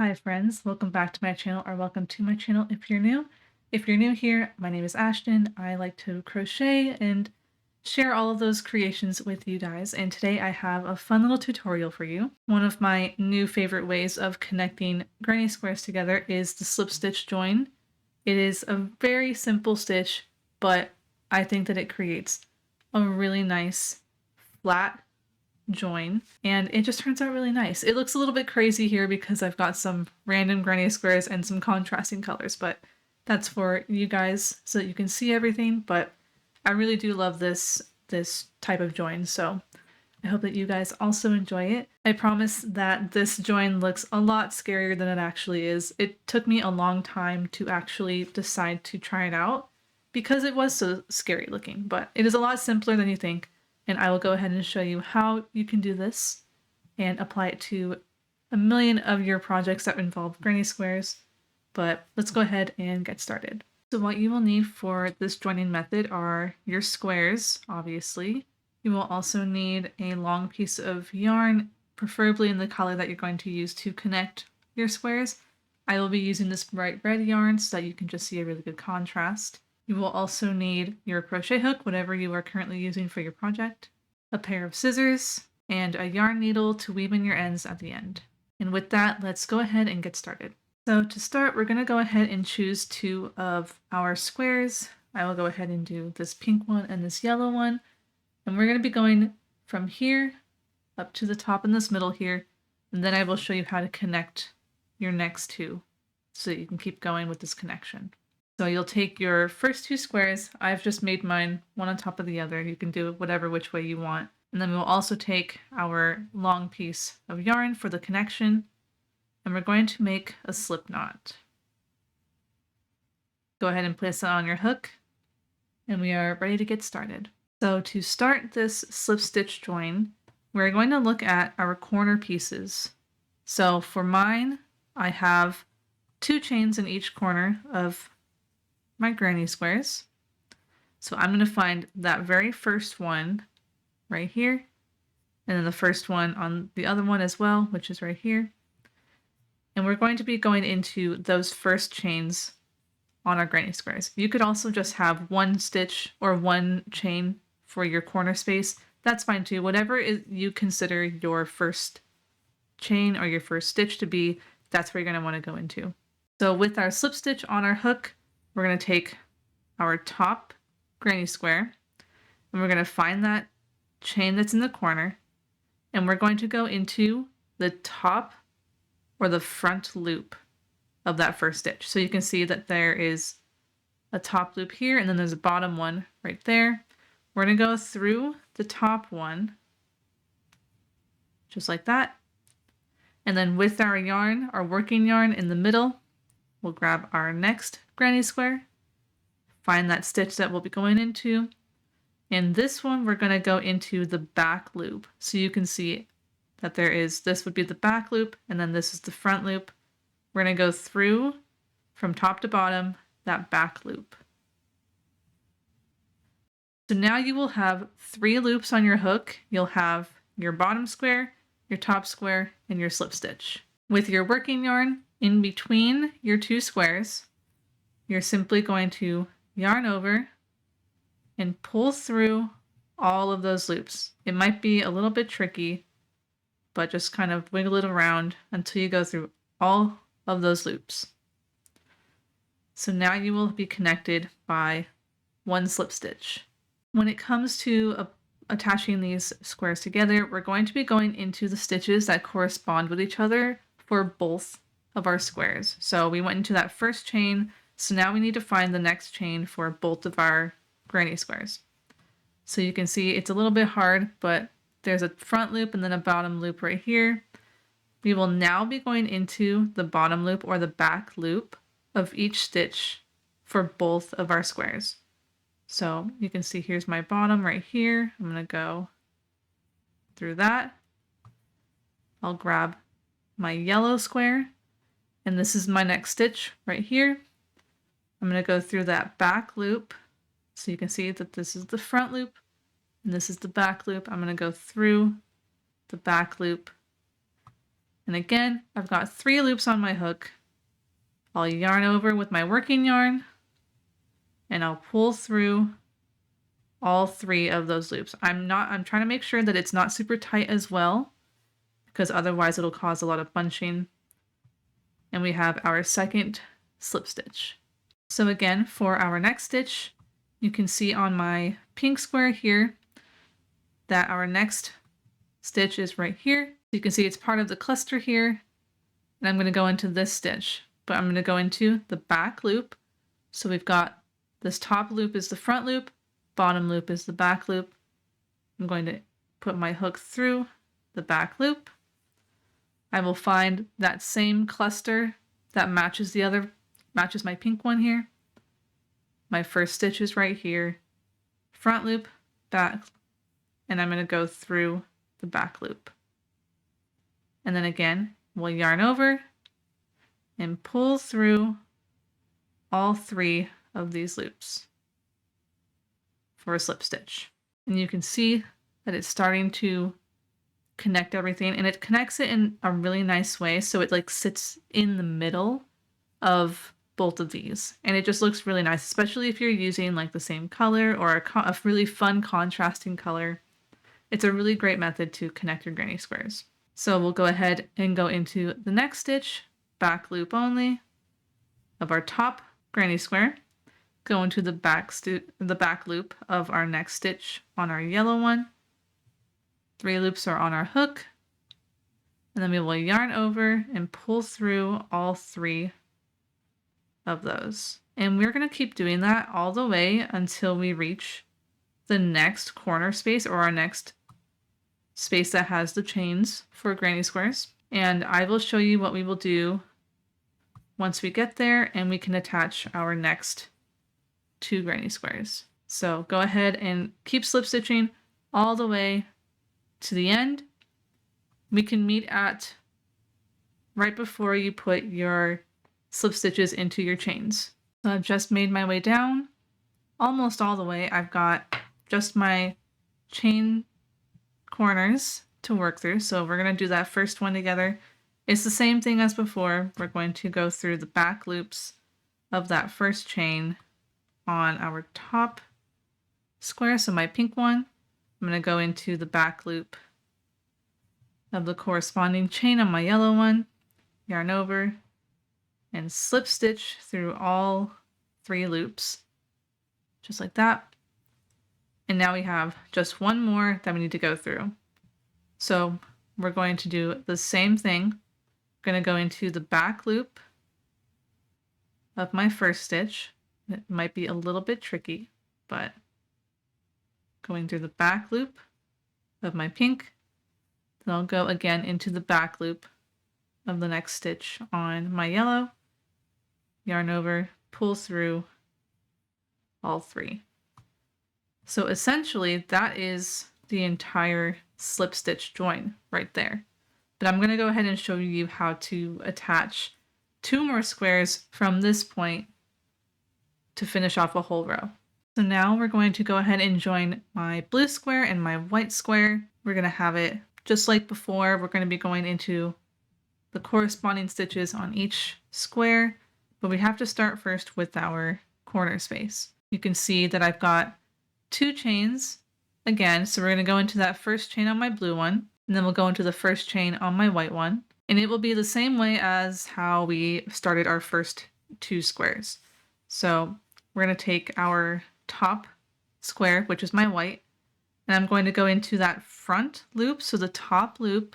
Hi friends, welcome back to my channel or welcome to my channel if you're new. If you're new here, my name is Ashton. I like to crochet and share all of those creations with you guys, and today I have a fun little tutorial for you. One of my new favorite ways of connecting granny squares together is the slip stitch join. It is a very simple stitch, but I think that it creates a really nice flat join, and it just turns out really nice. It looks a little bit crazy here because I've got some random granny squares and some contrasting colors, but that's for you guys so that you can see everything. But I really do love this type of join, so I hope that you guys also enjoy it. I promise that this join looks a lot scarier than it actually is. It took me a long time to actually decide to try it out because it was so scary looking, but it is a lot simpler than you think, and I will go ahead and show you how you can do this and apply it to a million of your projects that involve granny squares. But let's go ahead and get started. So what you will need for this joining method are your squares, obviously. You will also need a long piece of yarn, preferably in the color that you're going to use to connect your squares. I will be using this bright red yarn so that you can just see a really good contrast. You will also need your crochet hook, whatever you are currently using for your project, a pair of scissors, and a yarn needle to weave in your ends at the end. And with that, let's go ahead and get started. So to start, we're going to go ahead and choose two of our squares. I will go ahead and do this pink one and this yellow one. And we're going to be going from here up to the top in this middle here. And then I will show you how to connect your next two so that you can keep going with this connection. So you'll take your first two squares. I've just made mine one on top of the other. You can do whatever which way you want. And then we'll also take our long piece of yarn for the connection, and we're going to make a slip knot. Go ahead and place it on your hook, and we are ready to get started. So to start this slip stitch join, we're going to look at our corner pieces. So for mine, I have 2 chains in each corner of my granny squares. So I'm going to find that very first one right here, and then the first one on the other one as well, which is right here. And we're going to be going into those first chains on our granny squares. You could also just have one stitch or one chain for your corner space. That's fine too. Whatever you consider your first chain or your first stitch to be, that's where you're going to want to go into. So with our slip stitch on our hook, we're going to take our top granny square and we're going to find that chain that's in the corner, and we're going to go into the top or the front loop of that first stitch. So you can see that there is a top loop here, and then there's a bottom one right there. We're going to go through the top one, just like that. And then with our yarn, our working yarn in the middle, we'll grab our next granny square, find that stitch that we'll be going into. And this one, we're going to go into the back loop. So you can see that this would be the back loop, and then this is the front loop. We're going to go through from top to bottom that back loop. So now you will have 3 loops on your hook. You'll have your bottom square, your top square, and your slip stitch. With your working yarn in between your 2 squares, you're simply going to yarn over and pull through all of those loops. It might be a little bit tricky, but just kind of wiggle it around until you go through all of those loops. So now you will be connected by one slip stitch. When it comes to attaching these squares together, we're going to be going into the stitches that correspond with each other for both of our squares. So we went into that first chain, so now we need to find the next chain for both of our granny squares. So you can see it's a little bit hard, but there's a front loop and then a bottom loop right here. We will now be going into the bottom loop or the back loop of each stitch for both of our squares. So you can see here's my bottom right here. I'm going to go through that. I'll grab my yellow square, and this is my next stitch right here. I'm going to go through that back loop. So you can see that this is the front loop and this is the back loop. I'm going to go through the back loop, And again, I've got 3 loops on my hook. I'll yarn over with my working yarn and I'll pull through all 3 of those loops. I'm trying to make sure that it's not super tight as well, because otherwise it'll cause a lot of bunching. And we have our second slip stitch. So again, for our next stitch, you can see on my pink square here that our next stitch is right here. You can see it's part of the cluster here. And I'm going to go into this stitch, but I'm going to go into the back loop. So we've got this top loop is the front loop, bottom loop is the back loop. I'm going to put my hook through the back loop. I will find that same cluster that matches my pink one here. My first stitch is right here, front loop, back, and I'm going to go through the back loop. And then again, we'll yarn over and pull through all 3 of these loops for a slip stitch. And you can see that it's starting to connect everything, and it connects it in a really nice way, so it like sits in the middle of both of these, and it just looks really nice, especially if you're using like the same color or a really fun contrasting color. It's a really great method to connect your granny squares. So we'll go ahead and go into the next stitch, back loop only of our top granny square, go into the back loop of our next stitch on our yellow one. 3 loops are on our hook, and then we will yarn over and pull through all 3 of those. And we're going to keep doing that all the way until we reach the next corner space, or our next space that has the chains for granny squares. And I will show you what we will do once we get there and we can attach our next 2 granny squares. So go ahead and keep slip stitching all the way to the end. We can meet at right before you put your slip stitches into your chains. So I've just made my way down almost all the way. I've got just my chain corners to work through. So we're going to do that first one together. It's the same thing as before. We're going to go through the back loops of that first chain on our top square. So my pink one, I'm going to go into the back loop of the corresponding chain on my yellow one, yarn over, and slip stitch through all 3 loops, just like that. And now we have just one more that we need to go through. So we're going to do the same thing. I'm going to go into the back loop of my first stitch. It might be a little bit tricky, but going through the back loop of my pink, then I'll go again into the back loop of the next stitch on my yellow, yarn over, pull through all 3. So essentially that is the entire slip stitch join right there. But I'm going to go ahead and show you how to attach 2 more squares from this point to finish off a whole row. So now we're going to go ahead and join my blue square and my white square. We're going to have it just like before. We're going to be going into the corresponding stitches on each square, but we have to start first with our corner space. You can see that I've got 2 chains again, so we're going to go into that first chain on my blue one, and then we'll go into the first chain on my white one, and it will be the same way as how we started our first 2 squares. So we're going to take our top square, which is my white, and I'm going to go into that front loop, so the top loop.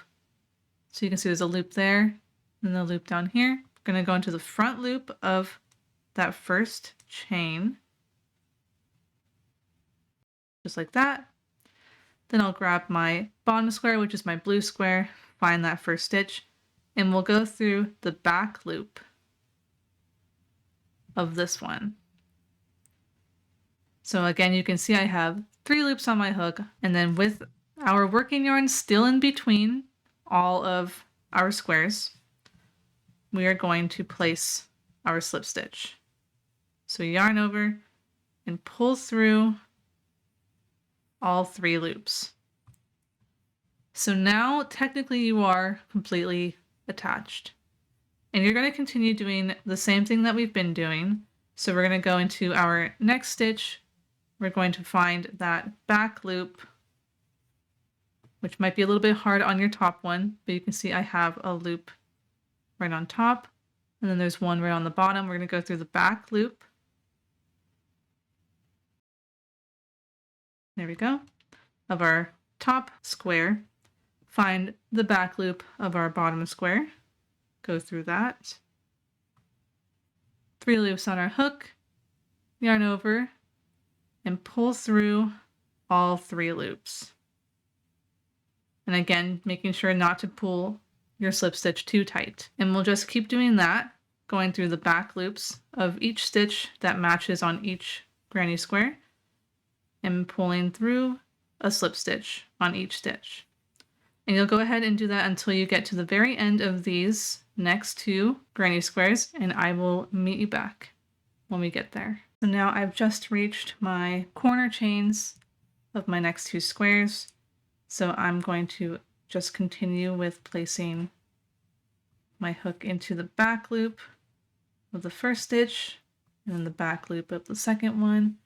So you can see there's a loop there, and the loop down here. I'm going to go into the front loop of that first chain, just like that. Then I'll grab my bottom square, which is my blue square, find that first stitch, and we'll go through the back loop of this one. So again, you can see I have 3 loops on my hook, and then with our working yarn still in between all of our squares, we are going to place our slip stitch. So yarn over and pull through all 3 loops. So now technically you are completely attached. And you're going to continue doing the same thing that we've been doing. So we're going to go into our next stitch. We're going to find that back loop, which might be a little bit hard on your top one, but you can see I have a loop right on top, and then there's one right on the bottom. We're going to go through the back loop. There we go. Of our top square, find the back loop of our bottom square, go through that. 3 loops on our hook, yarn over, and pull through all 3 loops. And again, making sure not to pull your slip stitch too tight. And we'll just keep doing that, going through the back loops of each stitch that matches on each granny square, and pulling through a slip stitch on each stitch. And you'll go ahead and do that until you get to the very end of these next 2 granny squares, and I will meet you back when we get there. So now I've just reached my corner chains of my next 2 squares. So I'm going to just continue with placing my hook into the back loop of the first stitch and then the back loop of the second one.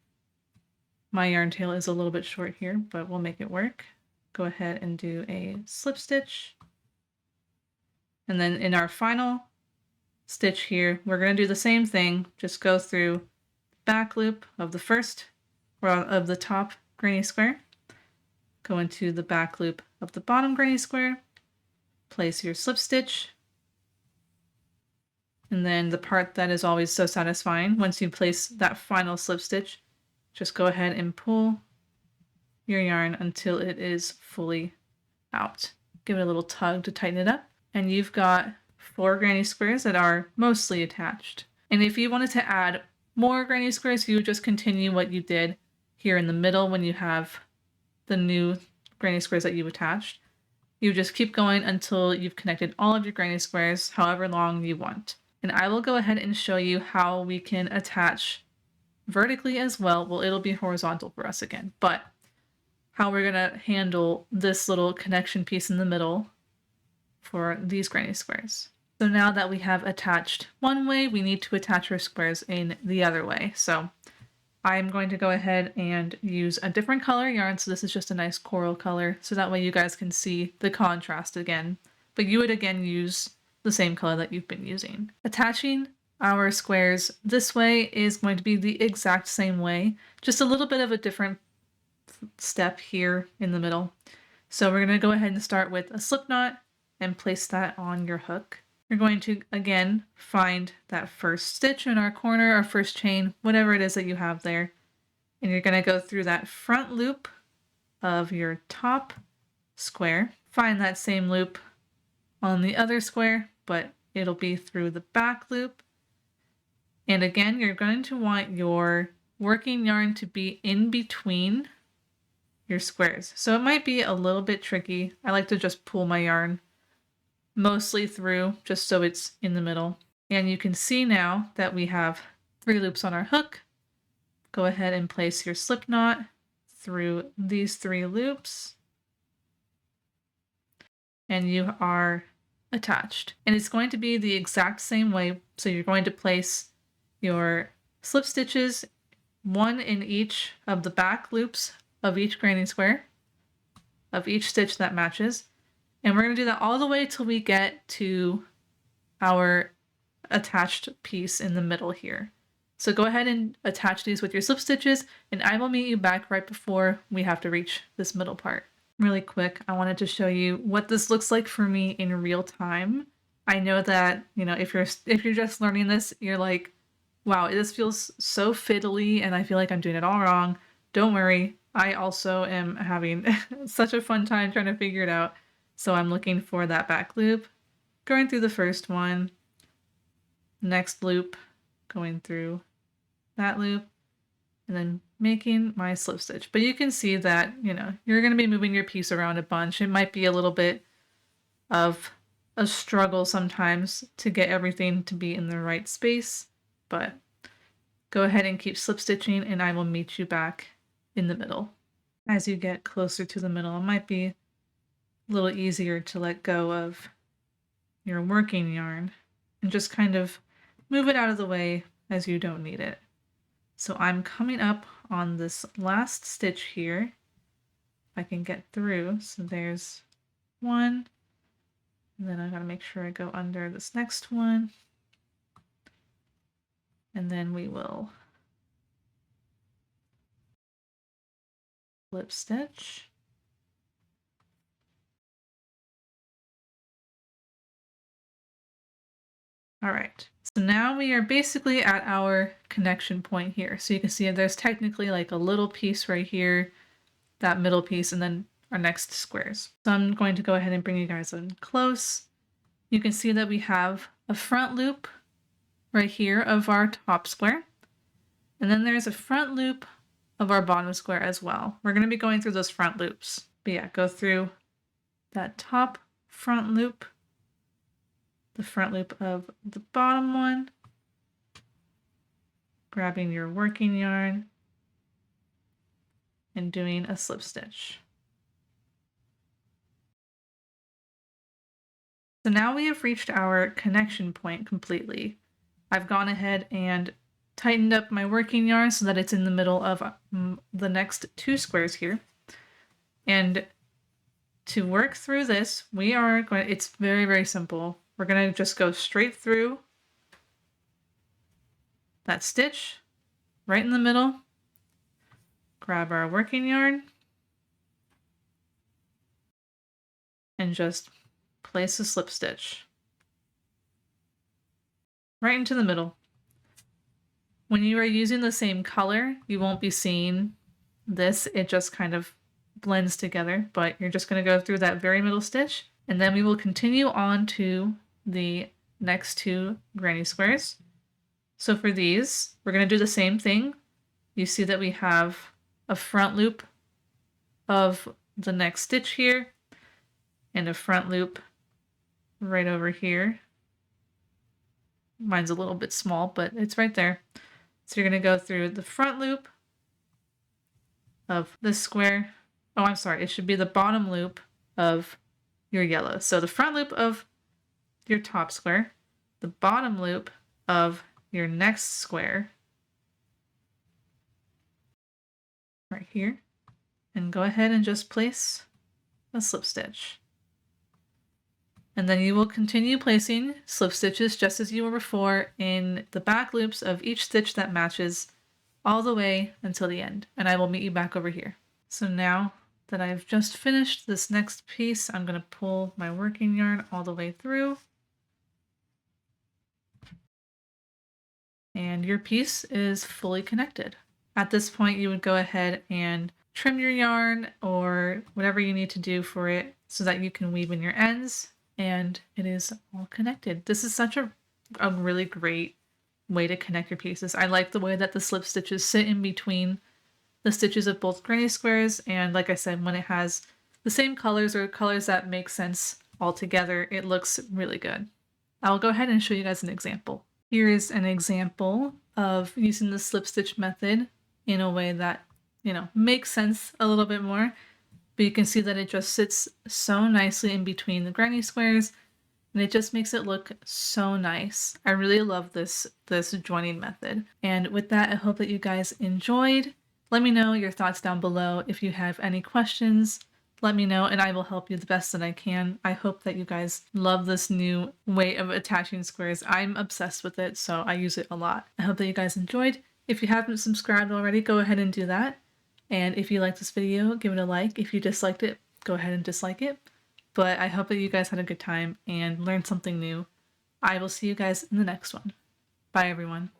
My yarn tail is a little bit short here, but we'll make it work. Go ahead and do a slip stitch. And then in our final stitch here, we're going to do the same thing, just go through the back loop of the first, or of the top granny square, go into the back loop of the bottom granny square, place your slip stitch, and then the part that is always so satisfying, once you place that final slip stitch, just go ahead and pull your yarn until it is fully out. Give it a little tug to tighten it up, and you've got 4 granny squares that are mostly attached. And if you wanted to add more granny squares, you would just continue what you did here in the middle when you have the new granny squares that you've attached. You just keep going until you've connected all of your granny squares, however long you want. And I will go ahead and show you how we can attach vertically as well. Well, it'll be horizontal for us again, but how we're gonna handle this little connection piece in the middle for these granny squares. So now that we have attached one way, we need to attach our squares in the other way. So I'm going to go ahead and use a different color yarn. So this is just a nice coral color. So that way you guys can see the contrast again, but you would again use the same color that you've been using. Attaching our squares this way is going to be the exact same way, just a little bit of a different step here in the middle. So we're going to go ahead and start with a slip knot and place that on your hook. You're going to again find that first stitch in our corner, our first chain, whatever it is that you have there, and you're going to go through that front loop of your top square. Find that same loop on the other square, but it'll be through the back loop. And again, you're going to want your working yarn to be in between your squares. So it might be a little bit tricky. I like to just pull my yarn mostly through just so it's in the middle. And you can see now that we have 3 loops on our hook. Go ahead and place your slip knot through these 3 loops. And you are attached. And it's going to be the exact same way. So you're going to place your slip stitches, 1 in each of the back loops of each granny square, of each stitch that matches. And we're going to do that all the way till we get to our attached piece in the middle here. So go ahead and attach these with your slip stitches, and I will meet you back right before we have to reach this middle part. Really quick, I wanted to show you what this looks like for me in real time. I know that, you know, if you're just learning this, you're like, wow, this feels so fiddly and I feel like I'm doing it all wrong. Don't worry, I also am having such a fun time trying to figure it out. So I'm looking for that back loop, going through the first one, next loop, going through that loop, and then making my slip stitch. But you can see that, you know, you're going to be moving your piece around a bunch. It might be a little bit of a struggle sometimes to get everything to be in the right space, but go ahead and keep slip stitching and I will meet you back in the middle. As you get closer to the middle, it might be a little easier to let go of your working yarn and just kind of move it out of the way as you don't need it. So I'm coming up on this last stitch here, if I can get through. So there's one, and then I gotta make sure I go under this next one, and then we will slip stitch. All right, so now we are basically at our connection point here. So you can see there's technically like a little piece right here, that middle piece, and then our next squares. So I'm going to go ahead and bring you guys in close. You can see that we have a front loop right here of our top square. And then there's a front loop of our bottom square as well. We're going to be going through those front loops. But yeah, go through that top front loop, the front loop of the bottom one, grabbing your working yarn, and doing a slip stitch. So now we have reached our connection point completely. I've gone ahead and tightened up my working yarn so that it's in the middle of the next two squares here. And to work through this, we are going, it's very, very simple. We're going to just go straight through that stitch right in the middle, grab our working yarn, and just place a slip stitch right into the middle. When you are using the same color, you won't be seeing this. It just kind of blends together, but you're just going to go through that very middle stitch, and then we will continue on to the next two granny squares. So for these, we're going to do the same thing. You see that we have a front loop of the next stitch here and a front loop right over here. Mine's a little bit small, but it's right there. So you're going to go through the front loop of this square. Oh, I'm sorry. It should be the bottom loop of your yellow. So the front loop of your top square, the bottom loop of your next square right here, and go ahead and just place a slip stitch. And then you will continue placing slip stitches just as you were before in the back loops of each stitch that matches all the way until the end. And I will meet you back over here. So now that I've just finished this next piece, I'm going to pull my working yarn all the way through. And your piece is fully connected. At this point, you would go ahead and trim your yarn or whatever you need to do for it so that you can weave in your ends, and it is all connected. This is such a really great way to connect your pieces. I like the way that the slip stitches sit in between the stitches of both granny squares, and like I said, when it has the same colors or colors that make sense all together, it looks really good. I'll go ahead and show you guys an example. Here is an example of using the slip stitch method in a way that, you know, makes sense a little bit more. But you can see that it just sits so nicely in between the granny squares, and it just makes it look so nice. I really love this joining method. And with that, I hope that you guys enjoyed. Let me know your thoughts down below. If you have any questions, let me know and I will help you the best that I can. I hope that you guys love this new way of attaching squares. I'm obsessed with it, so I use it a lot. I hope that you guys enjoyed. If you haven't subscribed already, go ahead and do that. And if you liked this video, give it a like. If you disliked it, go ahead and dislike it. But I hope that you guys had a good time and learned something new. I will see you guys in the next one. Bye, everyone.